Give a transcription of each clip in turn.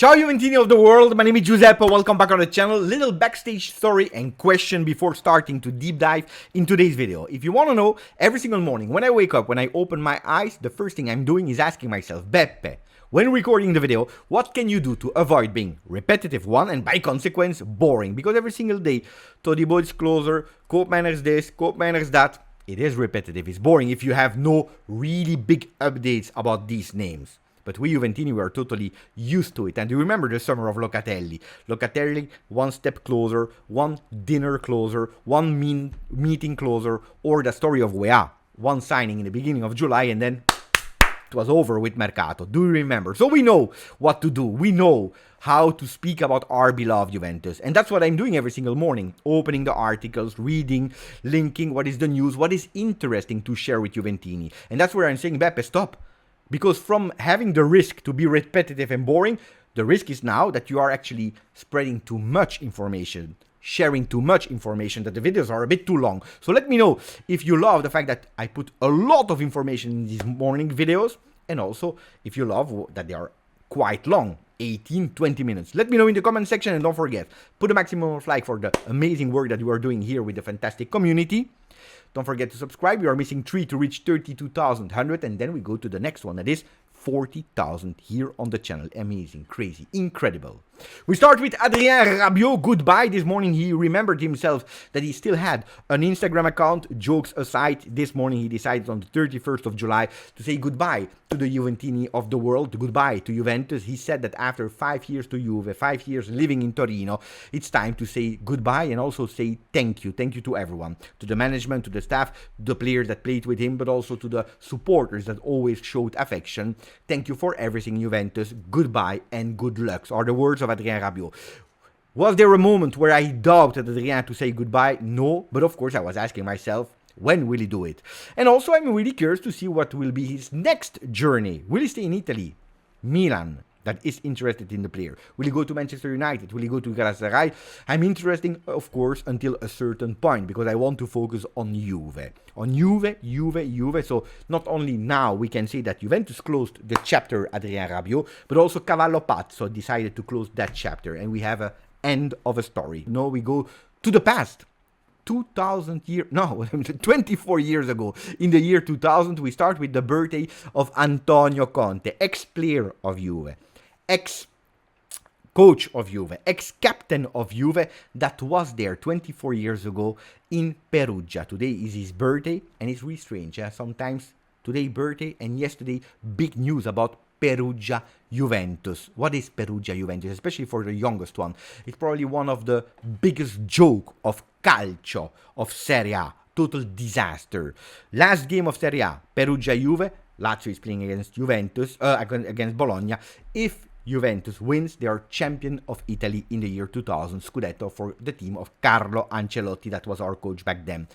Ciao Juventini of the world, my name is Giuseppe, welcome back on the channel. Little backstage story and question before starting to deep dive in today's video. If you want to know, every single morning when I wake up, when I open my eyes, the first thing I'm doing is asking myself, Beppe, when recording the video, what can you do to avoid being repetitive one and by consequence boring? Because every single day, Todibo is closer, Koopmeiners this, Koopmeiners that. It is repetitive, it's boring if you have no really big updates about these names. But we Juventini were totally used to it. And you remember the summer of Locatelli. Locatelli, one step closer, one dinner closer, one meeting closer, or the story of Weah. One signing in the beginning of July and then it was over with Mercato. Do you remember? So we know what to do. We know how to speak about our beloved Juventus. And that's what I'm doing every single morning. Opening the articles, reading, linking what is the news, what is interesting to share with Juventini. And that's where I'm saying, Beppe, stop. Because from having the risk to be repetitive and boring, the risk is now that you are actually spreading too much information, sharing too much information, that the videos are a bit too long. So let me know if you love the fact that I put a lot of information in these morning videos, and also if you love that they are quite long, 18-20 minutes. Let me know in the comment section, and don't forget, put a maximum of like for the amazing work that you are doing here with the fantastic community. Don't forget to subscribe. We are missing 3 to reach 32,100, and then we go to the next one, that is 40,000 here on the channel. Amazing, crazy, incredible. We start with Adrien Rabiot. Goodbye. This morning he remembered himself that he still had an Instagram account. Jokes aside, this morning he decided on the 31st of July to say goodbye to the Juventini of the world. Goodbye to Juventus. He said that after 5 years to Juve, 5 years living in Torino, it's time to say goodbye and also say thank you. Thank you to everyone, to the management, to the staff, the players that played with him, but also to the supporters that always showed affection. Thank you for everything, Juventus. Goodbye and good luck are the words of Adrien Rabiot. Was there a moment where I doubted Adrien to say goodbye? No, but of course I was asking myself, when will he do it? And also I'm really curious to see what will be his next journey. Will he stay in Italy? Milan, that is interested in the player. Will he go to Manchester United? Will he go to Galatasaray? I'm interested, of course, until a certain point, because I want to focus on Juve. On Juve. So not only now we can say that Juventus closed the chapter Adrien Rabiot, but also Cavallo Pazzo decided to close that chapter, and we have an end of a story. No, we go to the past. 24 years ago, in the year 2000, we start with the birthday of Antonio Conte, ex-player of Juve, ex-coach of Juve, ex-captain of Juve, that was there 24 years ago in Perugia. Today is his birthday, and it's really strange. Sometimes today birthday and yesterday big news about Perugia Juventus. What is Perugia Juventus? Especially for the youngest one. It's probably one of the biggest joke of calcio, of Serie A. Total disaster. Last game of Serie A, Perugia Juve. Lazio is playing against Juventus, against Bologna. If Juventus wins, they are champion of Italy in the year 2000, Scudetto for the team of Carlo Ancelotti, that was our coach back then.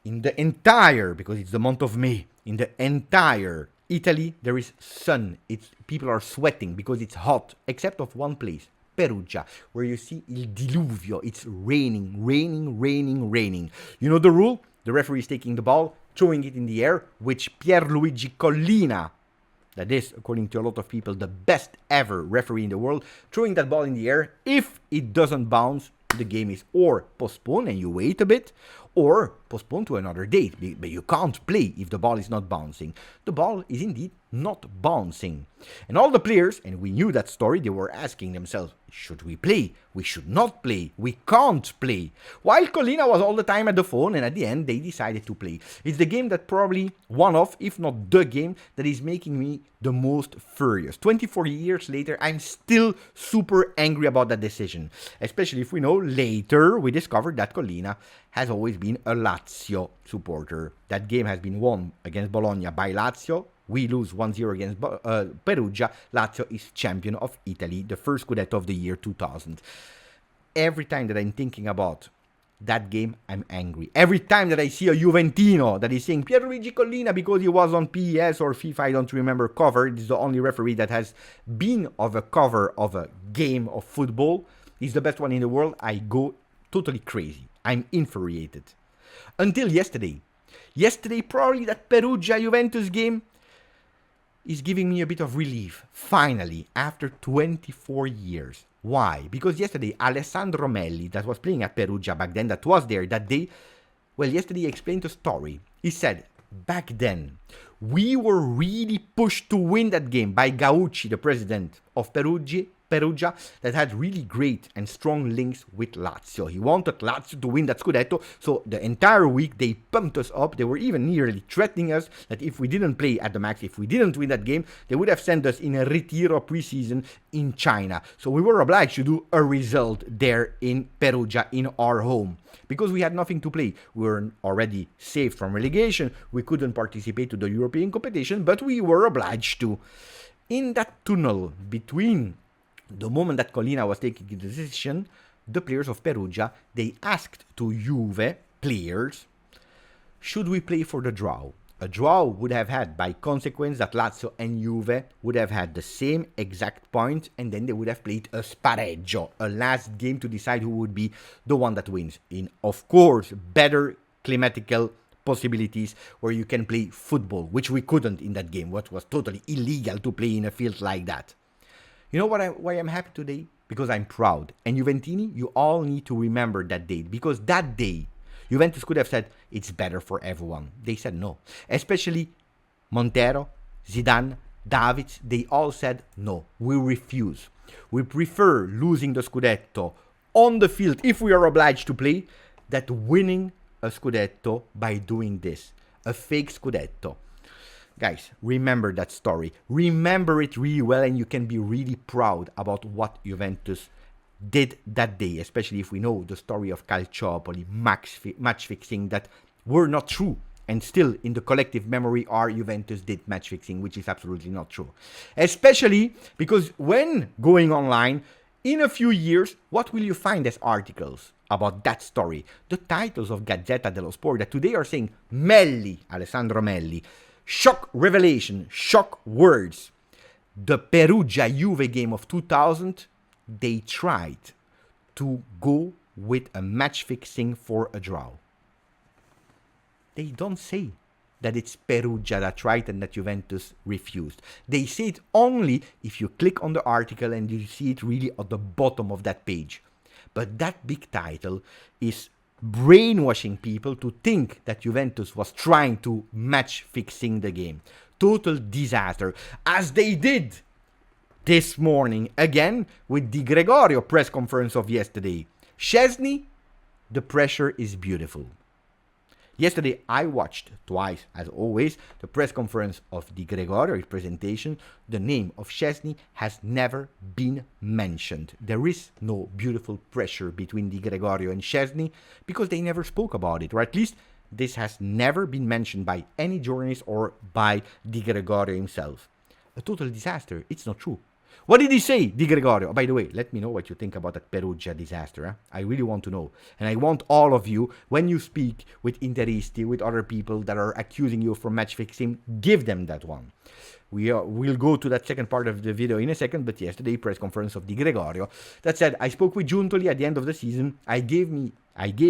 In the entire, because it's the month of May, in the entire Italy, there is sun. People are sweating because it's hot, except of one place, Perugia, where you see il diluvio. It's raining. You know the rule? The referee is taking the ball, throwing it in the air, which Pierluigi Collina, that is, according to a lot of people, the best ever referee in the world, throwing that ball in the air. If it doesn't bounce, the game is or postponed and you wait a bit, or postponed to another date. But you can't play if the ball is not bouncing. The ball is indeed not bouncing. And all the players, and we knew that story, they were asking themselves, should we play? We should not play. We can't play. While Collina was all the time at the phone, and at the end they decided to play. It's the game that probably one of, if not the game, that is making me the most furious. 24 years later, I'm still super angry about that decision. Especially if we know later we discovered that Collina has always been a Lazio supporter. That game has been won against Bologna by Lazio. We lose 1-0 against Perugia. Lazio is champion of Italy, the first Scudetto of the year 2000. Every time that I'm thinking about that game, I'm angry. Every time that I see a Juventino that is saying Pierluigi Collina because he was on PES or FIFA, I don't remember, cover. This is the only referee that has been of a cover of a game of football. He's the best one in the world. I go totally crazy. I'm infuriated. Until yesterday. Yesterday, probably that Perugia Juventus game, is giving me a bit of relief, finally, after 24 years. Why? Because yesterday, Alessandro Melli, that was playing at Perugia back then, that was there that day, well, yesterday he explained the story. He said, back then, we were really pushed to win that game by Gaucci, the president of Perugia, that had really great and strong links with Lazio. He wanted Lazio to win that Scudetto, so the entire week they pumped us up. They were even nearly threatening us that if we didn't play at the max, if we didn't win that game, they would have sent us in a retiro preseason in China. So we were obliged to do a result there in Perugia, in our home. Because we had nothing to play. We were already saved from relegation. We couldn't participate to the European competition, but we were obliged to. In that tunnel between the moment that Collina was taking the decision, the players of Perugia, they asked to Juve players, should we play for the draw? A draw would have had, by consequence, that Lazio and Juve would have had the same exact points, and then they would have played a spareggio, a last game to decide who would be the one that wins. In, of course, better climatical possibilities where you can play football, which we couldn't in that game, what was totally illegal to play in a field like that. You know why I'm happy today? Because I'm proud. And Juventini, you all need to remember that date. Because that day, Juventus could have said, it's better for everyone. They said no. Especially Montero, Zidane, Davids, they all said no. We refuse. We prefer losing the Scudetto on the field if we are obliged to play, that winning a Scudetto by doing this. A fake Scudetto. Guys, remember that story. Remember it really well, and you can be really proud about what Juventus did that day, especially if we know the story of Calciopoli, match fixing that were not true. And still, in the collective memory, our Juventus did match fixing, which is absolutely not true. Especially because when going online, in a few years, what will you find as articles about that story? The titles of Gazzetta dello Sport that today are saying Melli, Alessandro Melli, shock revelation, shock words. The Perugia Juve game of 2000, they tried to go with a match fixing for a draw. They don't say that it's Perugia that tried and that Juventus refused. They say it only if you click on the article and you see it really at the bottom of that page. But that big title is brainwashing people to think that Juventus was trying to match fixing the game. Total disaster, as they did this morning again with the Gregorio press conference of yesterday. Szczesny, the pressure is beautiful. Yesterday I watched twice, as always, the press conference of Di Gregorio, his presentation. The name of Szczesny has never been mentioned. There is no beautiful pressure between Di Gregorio and Szczesny because they never spoke about it, or at least this has never been mentioned by any journalist or by Di Gregorio himself. A total disaster. It's not true. What did he say, Di Gregorio? By the way, let me know what you think about that Perugia disaster. I really want to know. And I want all of you, when you speak with Interisti, with other people that are accusing you from match fixing, give them that one. We'll go to that second part of the video in a second, but yesterday, press conference of Di Gregorio, that said, I spoke with Giuntoli at the end of the season. I gave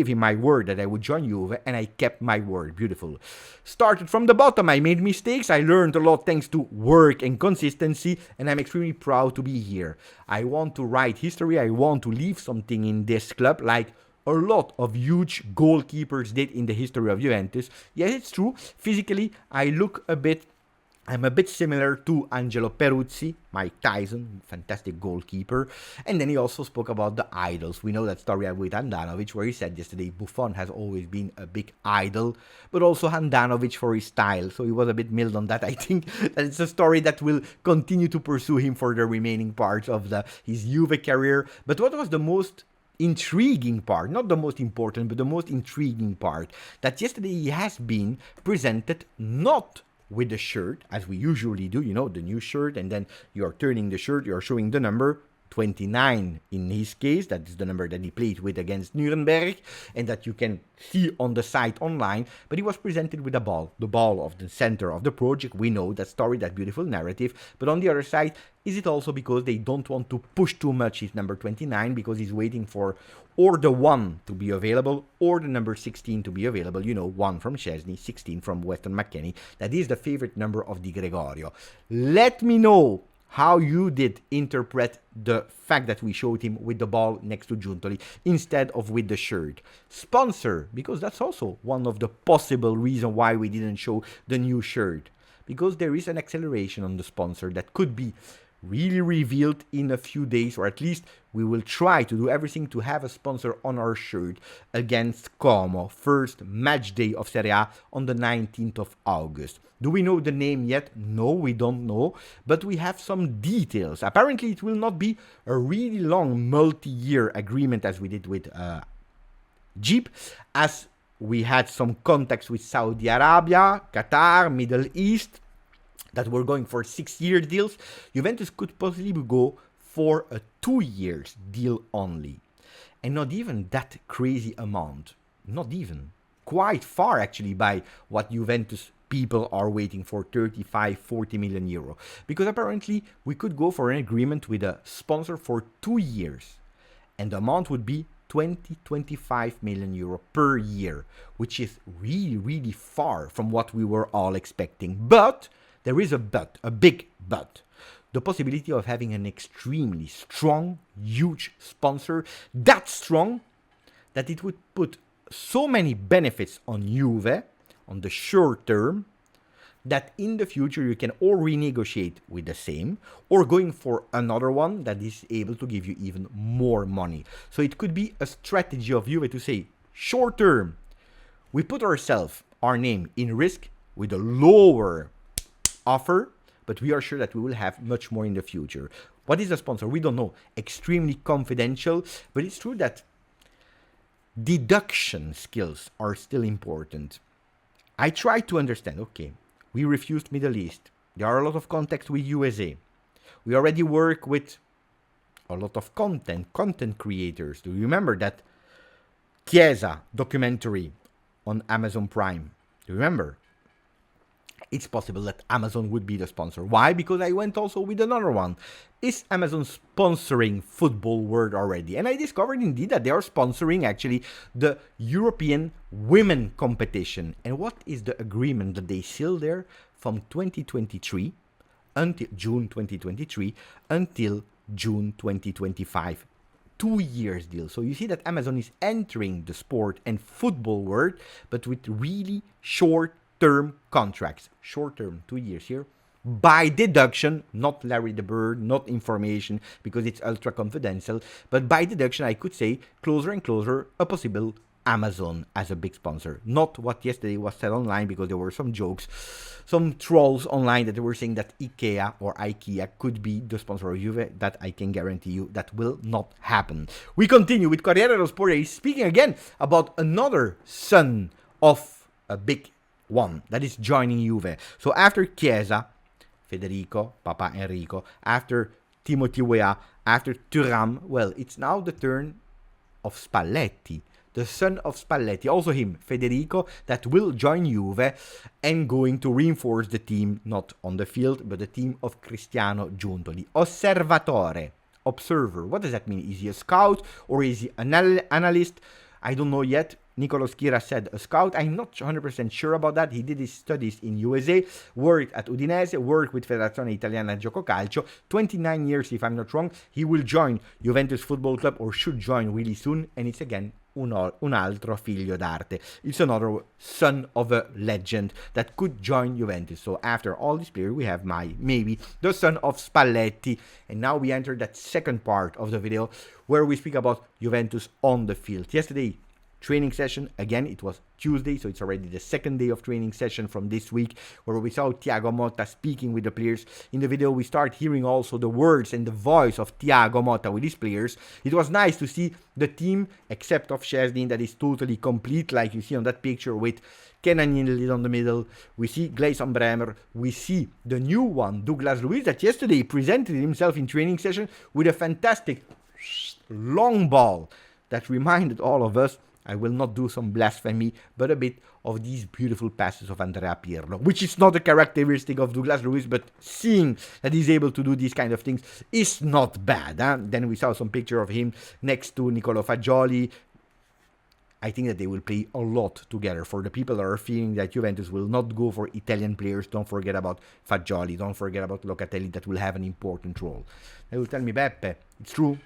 him my word that I would join Juve, and I kept my word. Beautiful. Started from the bottom. I made mistakes. I learned a lot thanks to work and consistency, and I'm extremely proud to be here. I want to write history. I want to leave something in this club, like a lot of huge goalkeepers did in the history of Juventus. Yes, it's true. Physically, I'm a bit similar to Angelo Peruzzi, Mike Tyson, fantastic goalkeeper. And then he also spoke about the idols. We know that story with Handanovic, where he said yesterday Buffon has always been a big idol, but also Handanovic for his style. So he was a bit mild on that. I think that it's a story that will continue to pursue him for the remaining parts of his Juve career. But what was the most intriguing part, not the most important, but the most intriguing part, that yesterday he has been presented not with the shirt, as we usually do, you know, the new shirt, and then you're turning the shirt, you're showing the number. 29 in his case. That is the number that he played with against Nuremberg and that you can see on the site online. But he was presented with the ball of the center of the project. We know that story, that beautiful narrative. But on the other side, is it also because they don't want to push too much his number 29 because he's waiting for or the 1 to be available or the number 16 to be available? You know, 1 from Szczesny, 16 from Weston McKennie. That is the favorite number of Di Gregorio. Let me know how you did interpret the fact that we showed him with the ball next to Giuntoli instead of with the shirt. Sponsor, because that's also one of the possible reasons why we didn't show the new shirt. Because there is an acceleration on the sponsor that could be really revealed in a few days, or at least we will try to do everything to have a sponsor on our shirt against Como, first match day of Serie A on the 19th of August. Do we know the name yet? No, we don't know, but we have some details. Apparently it will not be a really long multi-year agreement as we did with Jeep, as we had some contacts with Saudi Arabia, Qatar, Middle East, that were going for 6-year deals. Juventus could possibly go for a 2 years deal only. And not even that crazy amount. Not even. Quite far actually by what Juventus people are waiting for, 35-40 million euro. Because apparently we could go for an agreement with a sponsor for 2 years. And the amount would be 20-25 million euro per year. Which is really, really far from what we were all expecting. But there is a but, a big but. The possibility of having an extremely strong, huge sponsor, that strong that it would put so many benefits on Juve, on the short term, that in the future you can or renegotiate with the same, or going for another one that is able to give you even more money. So it could be a strategy of Juve to say, short term, we put ourselves, our name, in risk with a lower offer, but we are sure that we will have much more in the future. What is the sponsor? We don't know. Extremely confidential, but it's true that deduction skills are still important. I try to understand, okay, we refused Middle East. There are a lot of contacts with USA. We already work with a lot of content creators. Do you remember that Chiesa documentary on Amazon Prime? Do you remember? It's possible that Amazon would be the sponsor. Why? Because I went also with another one. Is Amazon sponsoring Football World already? And I discovered indeed that they are sponsoring actually the European Women Competition. And what is the agreement that they seal there from 2023 until June 2023 until June 2025? 2 years deal. So you see that Amazon is entering the sport and football world, but with really short-term contracts. Short-term, 2 years here. By deduction, not Larry the Bird, not information, because it's ultra confidential, but by deduction, I could say closer and closer a possible Amazon as a big sponsor. Not what yesterday was said online, because there were some jokes, some trolls online that were saying that IKEA could be the sponsor of Juve. That I can guarantee you that will not happen. We continue with Corriere dello Sport, speaking again about another son of a big one that is joining Juve. So after Chiesa, Federico, Papa Enrico, after Timothy Weah, after Thuram, well, it's now the turn of Spalletti, the son of Spalletti, also him, Federico, that will join Juve and going to reinforce the team, not on the field, but the team of Cristiano Giuntoli. Osservatore, observer. What does that mean? Is he a scout or is he an analyst? I don't know yet. Nicolas Kira said a scout. I'm not 100% sure about that. He did his studies in USA, worked at Udinese, worked with Federazione Italiana Gioco Calcio. 29 years, if I'm not wrong. He will join Juventus Football Club, or should join really soon. And it's again un altro figlio d'arte. It's another son of a legend that could join Juventus. So after all this players, we have maybe the son of Spalletti. And now we enter that second part of the video where we speak about Juventus on the field. Yesterday, training session. Again, it was Tuesday, so it's already the second day of training session from this week, where we saw Thiago Motta speaking with the players. In the video, we start hearing also the words and the voice of Thiago Motta with his players. It was nice to see the team, except of Szczesny, that is totally complete, like you see on that picture with Kenan Yildiz on the middle. We see Gleison Bremer. We see the new one, Douglas Luiz, that yesterday presented himself in training session with a fantastic long ball that reminded all of us, I will not do some blasphemy, but a bit of these beautiful passes of Andrea Pirlo, which is not a characteristic of Douglas Luiz, but seeing that he's able to do these kind of things is not bad. Then we saw some picture of him next to Nicolo Fagioli. I think that they will play a lot together. For the people that are feeling that Juventus will not go for Italian players, don't forget about Fagioli, don't forget about Locatelli, that will have an important role. They will tell me, Beppe, it's true,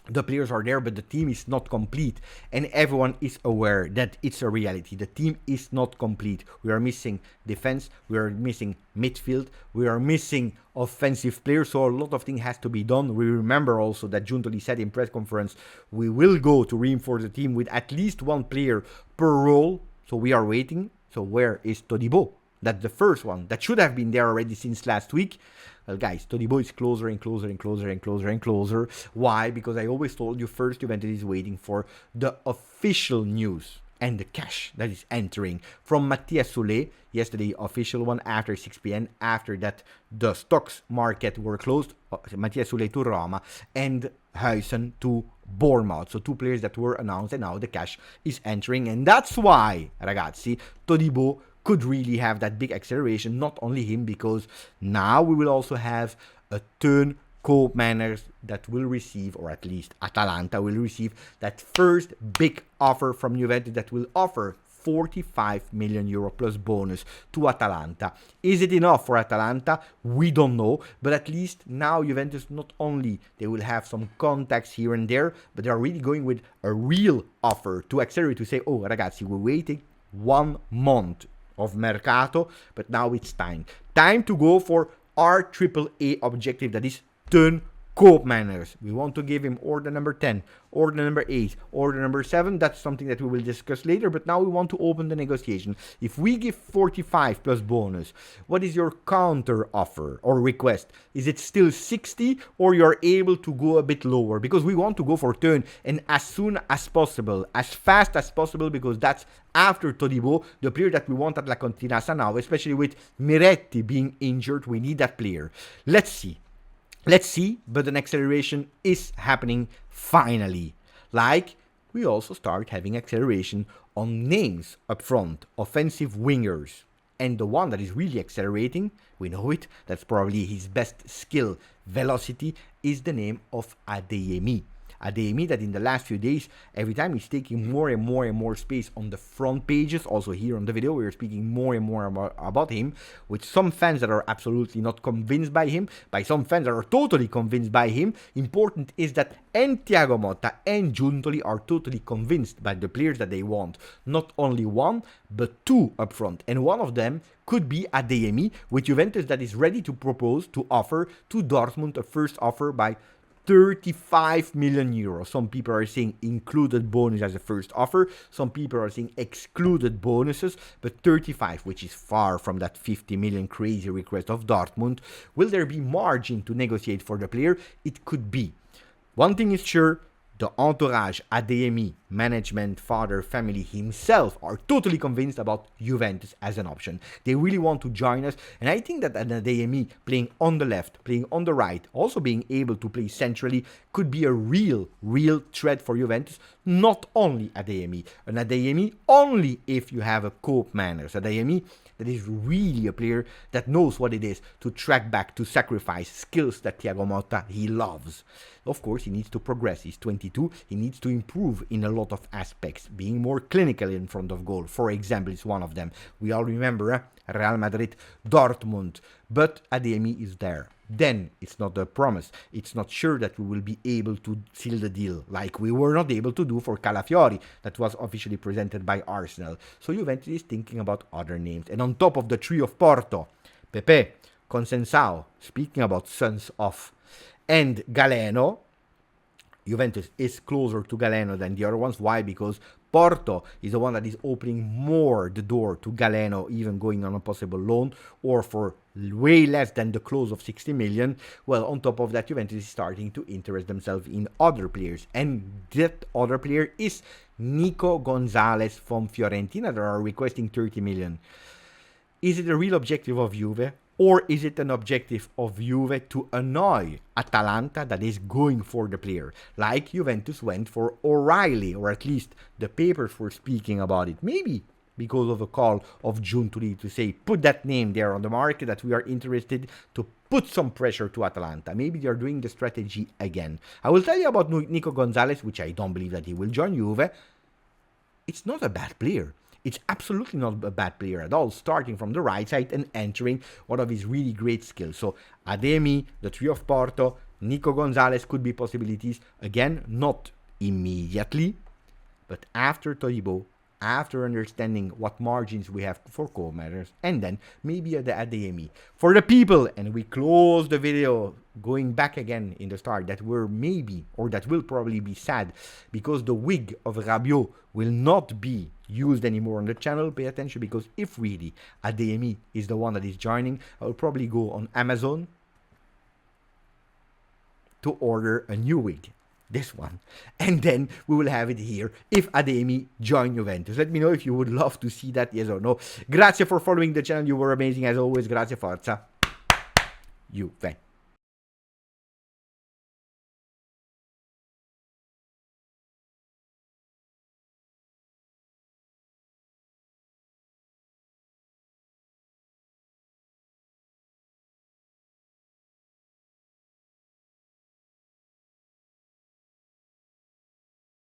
the players are there, but the team is not complete. And everyone is aware that it's a reality. The team is not complete. We are missing defense. We are missing midfield. We are missing offensive players. So a lot of things has to be done. We remember also that Giuntoli said in press conference, we will go to reinforce the team with at least one player per role. So we are waiting. So where is Todibo? That's the first one. That should have been there already since last week. Well, guys, Todibo is closer and closer and closer and closer and closer. Why? Because I always told you first Juventus is waiting for the official news and the cash that is entering from Mattia Soulé. Yesterday, official one after 6 p.m. After that, the stocks market were closed. Mattia Soulé to Roma and Huijsen to Bournemouth. So two players that were announced, and now the cash is entering. And that's why, ragazzi, Todibo could really have that big acceleration, not only him, because now we will also have a turn co-manners that will receive, or at least Atalanta will receive, that first big offer from Juventus that will offer 45 million euro plus bonus to Atalanta. Is it enough for Atalanta? We don't know, but at least now Juventus, not only they will have some contacts here and there, but they are really going with a real offer to accelerate, to say, oh ragazzi, we're waiting 1 month of Mercato, but now it's time to go for our AAA objective, that is turn co-manners. We want to give him order number 10, order number 8, order number 7. That's something that we will discuss later, but now we want to open the negotiation. If we give 45 plus bonus, what is your counter offer or request? Is it still 60, or you're able to go a bit lower? Because we want to go for turn, and as soon as possible, as fast as possible, because that's after Todibo, the player that we want at La Continassa now, especially with Miretti being injured. We need that player. Let's see, but an acceleration is happening finally. Like, we also start having acceleration on names up front, offensive wingers. And the one that is really accelerating, we know it, that's probably his best skill, velocity, is the name of Adeyemi. Adeyemi, that in the last few days, every time he's taking more and more and more space on the front pages. Also here on the video, we're speaking more and more about him, with some fans that are absolutely not convinced by him, by some fans that are totally convinced by him. Important is that and Thiago Motta and Giuntoli are totally convinced by the players that they want. Not only one, but two up front. And one of them could be Adeyemi, with Juventus that is ready to propose, to offer to Dortmund a first offer by 35 million euros. Some people are saying included bonus as a first offer. Some people are saying excluded bonuses, but 35, which is far from that 50 million crazy request of Dortmund. Will there be margin to negotiate for the player? It could be. One thing is sure, the entourage, Adeyemi, management, father, family himself are totally convinced about Juventus as an option. They really want to join us, and I think that an Adeyemi playing on the left, playing on the right, also being able to play centrally, could be a real threat for Juventus. Not only Adeyemi, an Adeyemi only if you have a cope manners. Adeyemi that is really a player that knows what it is to track back, to sacrifice skills that Thiago Motta, he loves. Of course, he needs to progress. He's 22. He needs to improve in a lot of aspects. Being more clinical in front of goal, for example, is one of them. We all remember Real Madrid, Dortmund. But Adeyemi is there. Then it's not a promise. It's not sure that we will be able to seal the deal like we were not able to do for Calafiori, that was officially presented by Arsenal. So Juventus is thinking about other names. And on top of the tree of Porto, Pepe, Consensao, speaking about sons of, and Galeno, Juventus is closer to Galeno than the other ones. Why? Because Porto is the one that is opening more the door to Galeno even going on a possible loan or for way less than the close of 60 million. Well, on top of that, Juventus is starting to interest themselves in other players, and that other player is Nico Gonzalez from Fiorentina that are requesting 30 million. Is it a real objective of Juve? Or is it an objective of Juve to annoy Atalanta that is going for the player? Like Juventus went for O'Reilly, or at least the papers were speaking about it. Maybe because of a call of June to say, put that name there on the market that we are interested to put some pressure to Atalanta. Maybe they are doing the strategy again. I will tell you about Nico Gonzalez, which I don't believe that he will join Juve. It's not a bad player. It's absolutely not a bad player at all, starting from the right side and entering one of his really great skills. So Ademi, the trio of Porto, Nico Gonzalez could be possibilities. Again, not immediately, but after Todibo, after understanding what margins we have for co-matters, and then maybe at the Ademi. For the people, and we close the video going back again in the start, that were maybe, or that will probably be sad, because the wig of Rabiot will not be used anymore on the channel. Pay attention, because if really Ademi is the one that is joining, I will probably go on Amazon to order a new wig. This one, and then we will have it here if Ademi join Juventus. Let me know if you would love to see that, yes or no. Grazie for following the channel, you were amazing as always. Grazie, forza Juve.